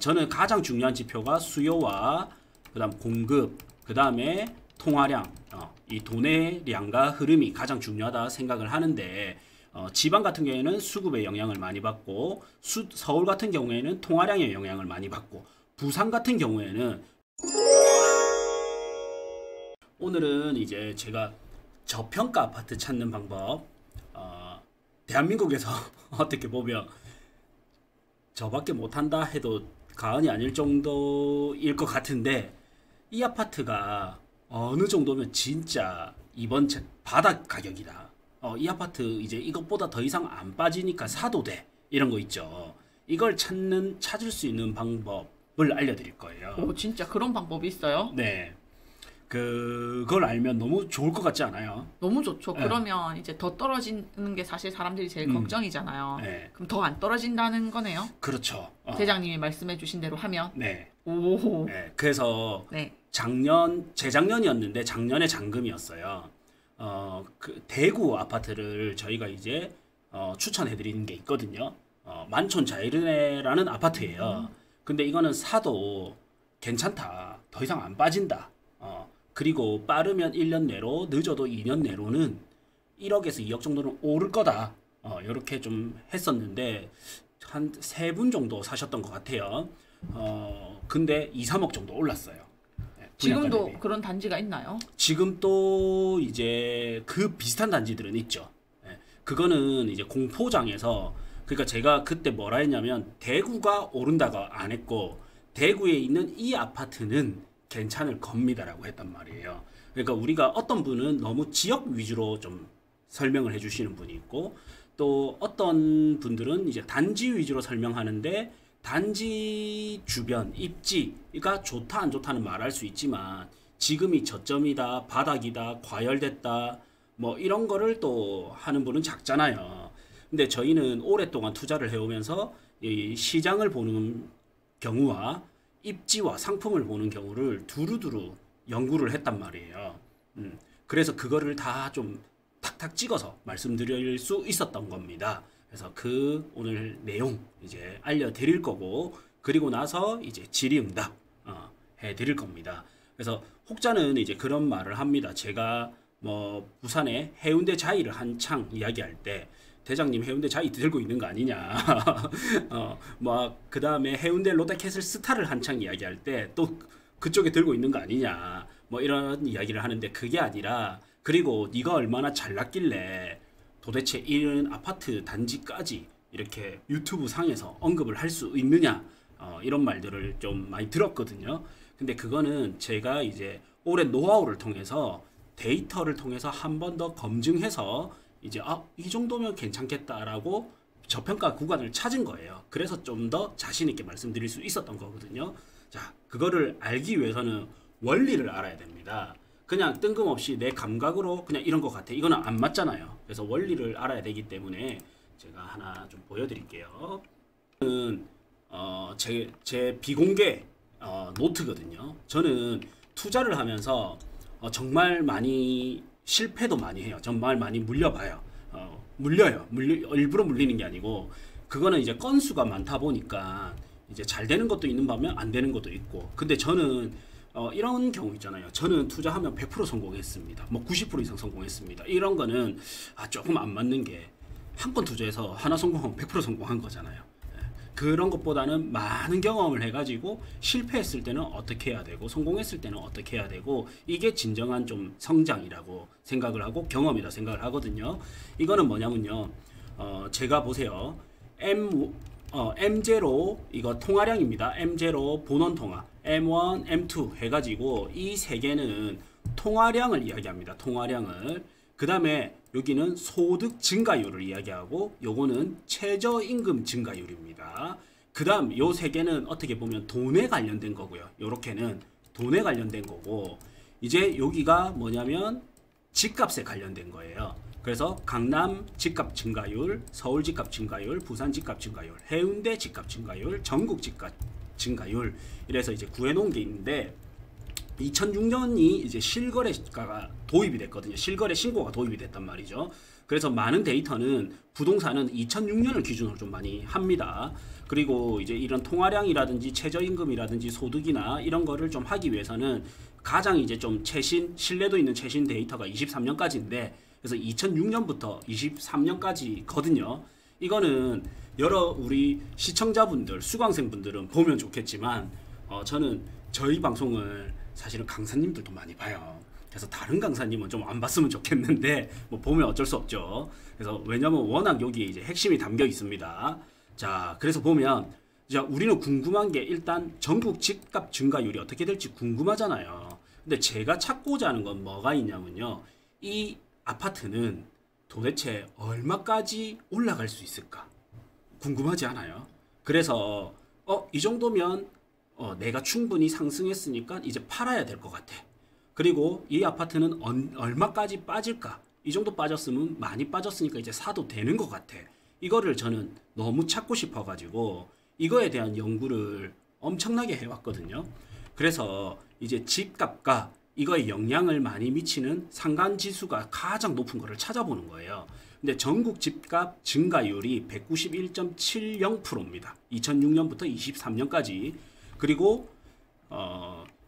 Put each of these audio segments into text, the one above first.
저는 가장 중요한 지표가 수요와 그다음 공급, 그다음에 통화량, 이 돈의 량과 흐름이 가장 중요하다 생각을 하는데 지방 같은 경우에는 수급의 영향을 많이 받고 서울 같은 경우에는 통화량의 영향을 많이 받고 부산 같은 경우에는 오늘은 이제 제가 저평가 아파트 찾는 방법 대한민국에서 어떻게 보면 저밖에 못한다 해도 과언이 아닐 정도일 것 같은데 이 아파트가 어느 정도면 진짜 이번 바닥 가격이다. 이 아파트 이제 이것보다 더 이상 안 빠지니까 사도 돼. 이런 거 있죠. 이걸 찾을 수 있는 방법을 알려드릴 거예요. 오, 진짜 그런 방법이 있어요? 네. 그걸 알면 너무 좋을 것 같지 않아요? 너무 좋죠. 네. 그러면 이제 더 떨어지는 게 사실 사람들이 제일 걱정이잖아요. 네. 그럼 더 안 떨어진다는 거네요? 그렇죠. 대장님이 말씀해 주신 대로 하면? 네. 오. 네. 그래서 네. 재작년이었는데 작년에 잔금이었어요. 그 대구 아파트를 저희가 이제 추천해 드리는 게 있거든요. 만촌 자이르네라는 아파트예요. 근데 이거는 사도 괜찮다. 더 이상 안 빠진다. 그리고 빠르면 1년 내로, 늦어도 2년 내로는 1억에서 2억 정도는 오를 거다. 이렇게 좀 했었는데 한 3분 정도 사셨던 것 같아요. 근데 2, 3억 정도 올랐어요. 네, 지금도 대비. 그런 단지가 있나요? 지금 또 이제 그 비슷한 단지들은 있죠. 네, 그거는 이제 공포장에서 그러니까 제가 그때 뭐라 했냐면 대구가 오른다가 안 했고 대구에 있는 이 아파트는 괜찮을 겁니다라고 했단 말이에요. 그러니까 우리가 어떤 분은 너무 지역 위주로 좀 설명을 해주시는 분이 있고 또 어떤 분들은 이제 단지 위주로 설명하는데 단지 주변 입지가 좋다 안 좋다는 말할 수 있지만 지금이 저점이다, 바닥이다, 과열됐다 뭐 이런 거를 또 하는 분은 작잖아요. 근데 저희는 오랫동안 투자를 해오면서 이 시장을 보는 경우와 입지와 상품을 보는 경우를 두루두루 연구를 했단 말이에요. 그래서 그거를 다 좀 탁탁 찍어서 말씀드릴 수 있었던 겁니다. 그래서 그 오늘 내용 이제 알려드릴 거고 그리고 나서 이제 질의응답 해드릴 겁니다. 그래서 혹자는 이제 그런 말을 합니다. 제가 뭐 부산의 해운대 자이를 한창 이야기할 때 대장님 해운대 자이 들고 있는 거 아니냐. 뭐 그 다음에 해운대 롯데캐슬 스타를 한창 이야기할 때 또 그쪽에 들고 있는 거 아니냐. 뭐 이런 이야기를 하는데 그게 아니라 그리고 네가 얼마나 잘났길래 도대체 이런 아파트 단지까지 이렇게 유튜브 상에서 언급을 할 수 있느냐. 이런 말들을 좀 많이 들었거든요. 근데 그거는 제가 이제 오랜 노하우를 통해서 데이터를 통해서 한 번 더 검증해서 이제 이 정도면 괜찮겠다라고 저평가 구간을 찾은 거예요. 그래서 좀 더 자신 있게 말씀드릴 수 있었던 거거든요. 자, 그거를 알기 위해서는 원리를 알아야 됩니다. 그냥 뜬금없이 내 감각으로 그냥 이런 것 같아. 이거는 안 맞잖아요. 그래서 원리를 알아야 되기 때문에 제가 하나 좀 보여드릴게요. 제 비공개 노트거든요. 저는 투자를 하면서 정말 많이 실패도 많이 해요. 정말 많이 물려봐요. 물려요. 일부러 물리는 게 아니고 그거는 이제 건수가 많다 보니까 이제 잘 되는 것도 있는 반면 안 되는 것도 있고. 근데 저는 이런 경우 있잖아요. 저는 투자하면 100% 성공했습니다. 뭐 90% 이상 성공했습니다. 이런 거는 조금 안 맞는 게 한 건 투자해서 하나 성공하면 100% 성공한 거잖아요. 그런 것보다는 많은 경험을 해가지고 실패했을 때는 어떻게 해야 되고 성공했을 때는 어떻게 해야 되고 이게 진정한 좀 성장이라고 생각을 하고 경험이라 생각을 하거든요. 이거는 뭐냐면요. 제가 보세요. M0 이거 통화량입니다. M0 본원 통화, M1, M2 해가지고 이 세 개는 통화량을 이야기합니다. 통화량을. 그 다음에 여기는 소득 증가율을 이야기하고 요거는 최저임금 증가율입니다. 그 다음 요 세 개는 어떻게 보면 돈에 관련된 거고요. 요렇게는 돈에 관련된 거고 이제 여기가 뭐냐면 집값에 관련된 거예요. 그래서 강남 집값 증가율, 서울 집값 증가율, 부산 집값 증가율, 해운대 집값 증가율, 전국 집값 증가율 이래서 이제 구해놓은 게 있는데 2006년이 이제 실거래가가 도입이 됐거든요. 실거래 신고가 도입이 됐단 말이죠. 그래서 많은 데이터는 부동산은 2006년을 기준으로 좀 많이 합니다. 그리고 이제 이런 통화량이라든지 최저임금이라든지 소득이나 이런 거를 좀 하기 위해서는 가장 이제 좀 신뢰도 있는 최신 데이터가 23년까지인데, 그래서 2006년부터 23년까지거든요. 이거는 여러 우리 시청자분들, 수강생분들은 보면 좋겠지만, 저는 저희 방송을 사실은 강사님들도 많이 봐요. 그래서 다른 강사님은 좀 안 봤으면 좋겠는데 뭐 보면 어쩔 수 없죠. 그래서 왜냐면 워낙 여기에 이제 핵심이 담겨 있습니다. 자, 그래서 보면 자, 우리는 궁금한 게 일단 전국 집값 증가율이 어떻게 될지 궁금하잖아요. 근데 제가 찾고자 하는 건 뭐가 있냐면요. 이 아파트는 도대체 얼마까지 올라갈 수 있을까? 궁금하지 않아요? 그래서 이 정도면 내가 충분히 상승했으니까 이제 팔아야 될 것 같아. 그리고 이 아파트는 얼마까지 빠질까? 이 정도 빠졌으면 많이 빠졌으니까 이제 사도 되는 것 같아. 이거를 저는 너무 찾고 싶어가지고 이거에 대한 연구를 엄청나게 해왔거든요. 그래서 이제 집값과 이거에 영향을 많이 미치는 상관지수가 가장 높은 거를 찾아보는 거예요. 근데 전국 집값 증가율이 191.70%입니다. 2006년부터 23년까지. 그리고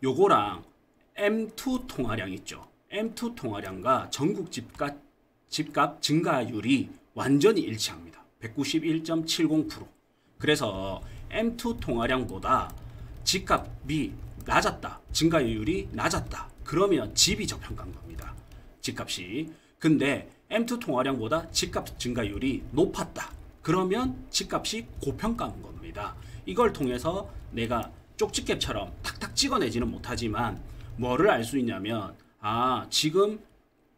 요거랑 M2 통화량 있죠. M2 통화량과 전국 집값 증가율이 완전히 일치합니다. 191.70%. 그래서 M2 통화량보다 집값이 낮았다. 증가율이 낮았다. 그러면 집이 저평가한 겁니다. 집값이. 근데 M2 통화량보다 집값 증가율이 높았다. 그러면 집값이 고평가한 겁니다. 이걸 통해서 내가 쪽집게처럼 탁탁 찍어내지는 못하지만 뭐를 알 수 있냐면 지금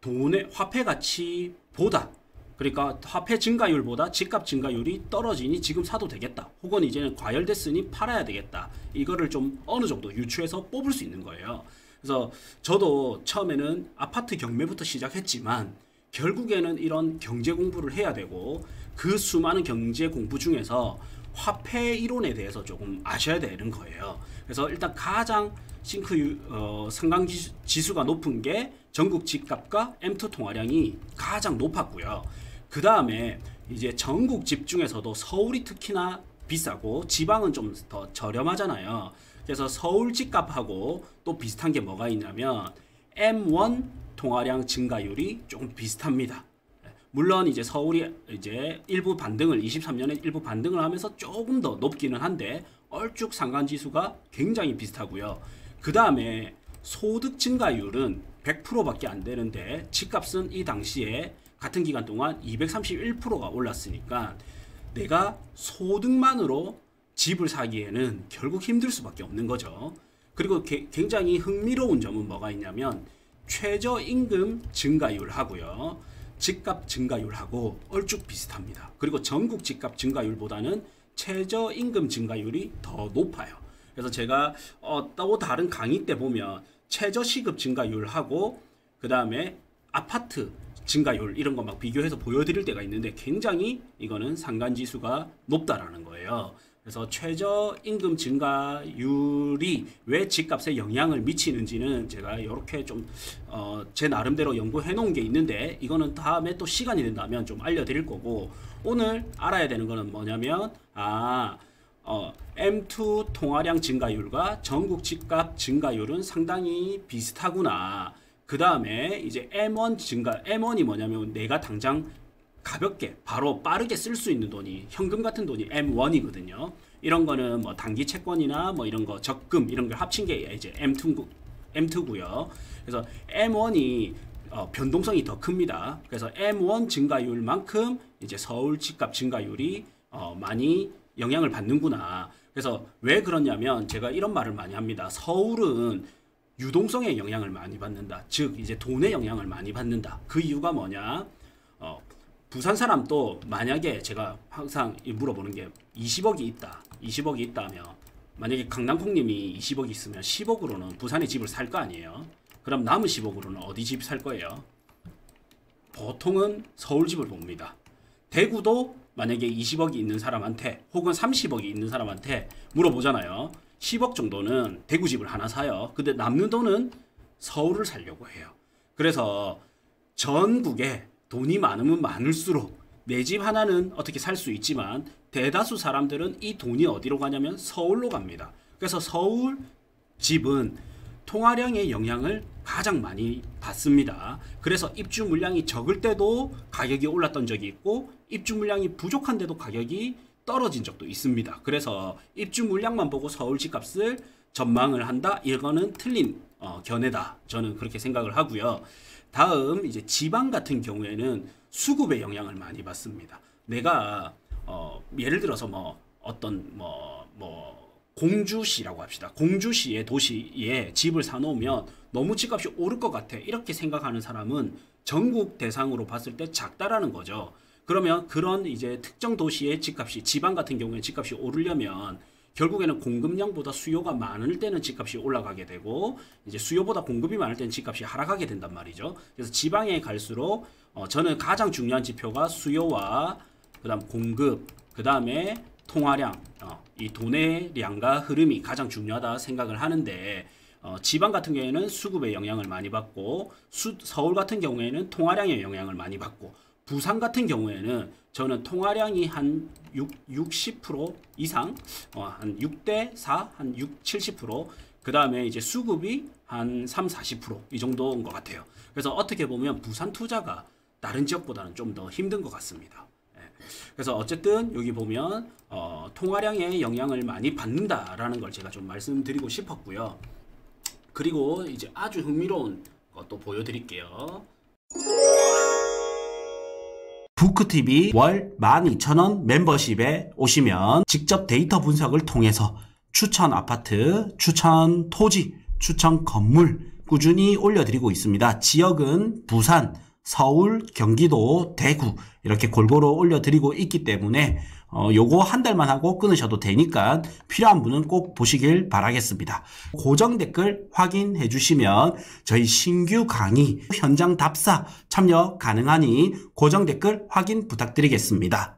돈의 화폐 가치보다, 그러니까 화폐 증가율보다 집값 증가율이 떨어지니 지금 사도 되겠다. 혹은 이제는 과열됐으니 팔아야 되겠다. 이거를 좀 어느 정도 유추해서 뽑을 수 있는 거예요. 그래서 저도 처음에는 아파트 경매부터 시작했지만 결국에는 이런 경제 공부를 해야 되고 그 수많은 경제 공부 중에서 화폐 이론에 대해서 조금 아셔야 되는 거예요. 그래서 일단 가장 상관지수가 높은 게 전국 집값과 M2 통화량이 가장 높았고요. 그 다음에 이제 전국 집 중에서도 서울이 특히나 비싸고 지방은 좀 더 저렴하잖아요. 그래서 서울 집값하고 또 비슷한 게 뭐가 있냐면 M1 통화량 증가율이 조금 비슷합니다. 물론 이제 서울이 이제 일부 반등을 23년에 일부 반등을 하면서 조금 더 높기는 한데 얼쭉 상관지수가 굉장히 비슷하고요. 그 다음에 소득 증가율은 100%밖에 안 되는데 집값은 이 당시에 같은 기간 동안 231%가 올랐으니까 내가 소득만으로 집을 사기에는 결국 힘들 수밖에 없는 거죠. 그리고 굉장히 흥미로운 점은 뭐가 있냐면 최저임금 증가율하고요. 집값 증가율하고 얼쭉 비슷합니다. 그리고 전국 집값 증가율보다는 최저임금 증가율이 더 높아요. 그래서 제가 또 다른 강의 때 보면 최저시급 증가율하고 그 다음에 아파트 증가율 이런 거 막 비교해서 보여드릴 때가 있는데 굉장히 이거는 상관지수가 높다라는 거예요. 그래서 최저임금 증가율이 왜 집값에 영향을 미치는지는 제가 이렇게 좀 제 나름대로 연구해 놓은 게 있는데 이거는 다음에 또 시간이 된다면 좀 알려드릴 거고, 오늘 알아야 되는 거는 뭐냐면 M2 통화량 증가율과 전국 집값 증가율은 상당히 비슷하구나. 그 다음에 이제 M1이 뭐냐면 내가 당장 가볍게 바로 빠르게 쓸 수 있는 돈이 현금 같은 돈이 M1이거든요. 이런 거는 뭐 단기 채권이나 뭐 이런 거 적금 이런 걸 합친 게 이제 M2고요. 그래서 M1이 변동성이 더 큽니다. 그래서 M1 증가율만큼 이제 서울 집값 증가율이 많이 영향을 받는구나. 그래서 왜 그러냐면 제가 이런 말을 많이 합니다. 서울은 유동성의 영향을 많이 받는다. 즉 이제 돈의 영향을 많이 받는다. 그 이유가 뭐냐? 부산 사람도 만약에 제가 항상 물어보는 게 20억이 있다. 20억이 있다면 만약에 강남콩님이 20억이 있으면 10억으로는 부산에 집을 살 거 아니에요. 그럼 남은 10억으로는 어디 집 살 거예요? 보통은 서울 집을 봅니다. 대구도 만약에 20억이 있는 사람한테 혹은 30억이 있는 사람한테 물어보잖아요. 10억 정도는 대구 집을 하나 사요. 근데 남는 돈은 서울을 살려고 해요. 그래서 전국에 돈이 많으면 많을수록 내 집 하나는 어떻게 살 수 있지만 대다수 사람들은 이 돈이 어디로 가냐면 서울로 갑니다. 그래서 서울 집은 통화량의 영향을 가장 많이 받습니다. 그래서 입주 물량이 적을 때도 가격이 올랐던 적이 있고 입주 물량이 부족한데도 가격이 떨어진 적도 있습니다. 그래서 입주 물량만 보고 서울 집값을 전망을 한다? 이거는 틀린 견해다. 저는 그렇게 생각을 하고요. 다음 이제 지방 같은 경우에는 수급의 영향을 많이 받습니다. 내가 예를 들어서 어떤 공주시라고 합시다. 공주시의 도시에 집을 사놓으면 너무 집값이 오를 것 같아. 이렇게 생각하는 사람은 전국 대상으로 봤을 때 작다라는 거죠. 그러면 그런 이제 특정 도시의 집값이, 지방 같은 경우에 집값이 오르려면 결국에는 공급량보다 수요가 많을 때는 집값이 올라가게 되고 이제 수요보다 공급이 많을 때는 집값이 하락하게 된단 말이죠. 그래서 지방에 갈수록 저는 가장 중요한 지표가 수요와 그다음 공급, 그다음에 통화량, 이 돈의 양과 흐름이 가장 중요하다 생각을 하는데 지방 같은 경우에는 수급의 영향을 많이 받고 서울 같은 경우에는 통화량의 영향을 많이 받고 부산 같은 경우에는 저는 통화량이 한 60% 이상, 한 6대 4, 한 70%, 그 다음에 이제 수급이 한 40% 이 정도인 것 같아요. 그래서 어떻게 보면 부산 투자가 다른 지역보다는 좀 더 힘든 것 같습니다. 그래서 어쨌든 여기 보면 통화량의 영향을 많이 받는다라는 걸 제가 좀 말씀드리고 싶었고요. 그리고 이제 아주 흥미로운 것도 보여드릴게요. 부크TV 월 12,000원 멤버십에 오시면 직접 데이터 분석을 통해서 추천 아파트, 추천 토지, 추천 건물 꾸준히 올려드리고 있습니다. 지역은 부산, 서울, 경기도, 대구 이렇게 골고루 올려드리고 있기 때문에 요거 한 달만 하고 끊으셔도 되니까 필요한 분은 꼭 보시길 바라겠습니다. 고정 댓글 확인해 주시면 저희 신규 강의 현장 답사 참여 가능하니 고정 댓글 확인 부탁드리겠습니다.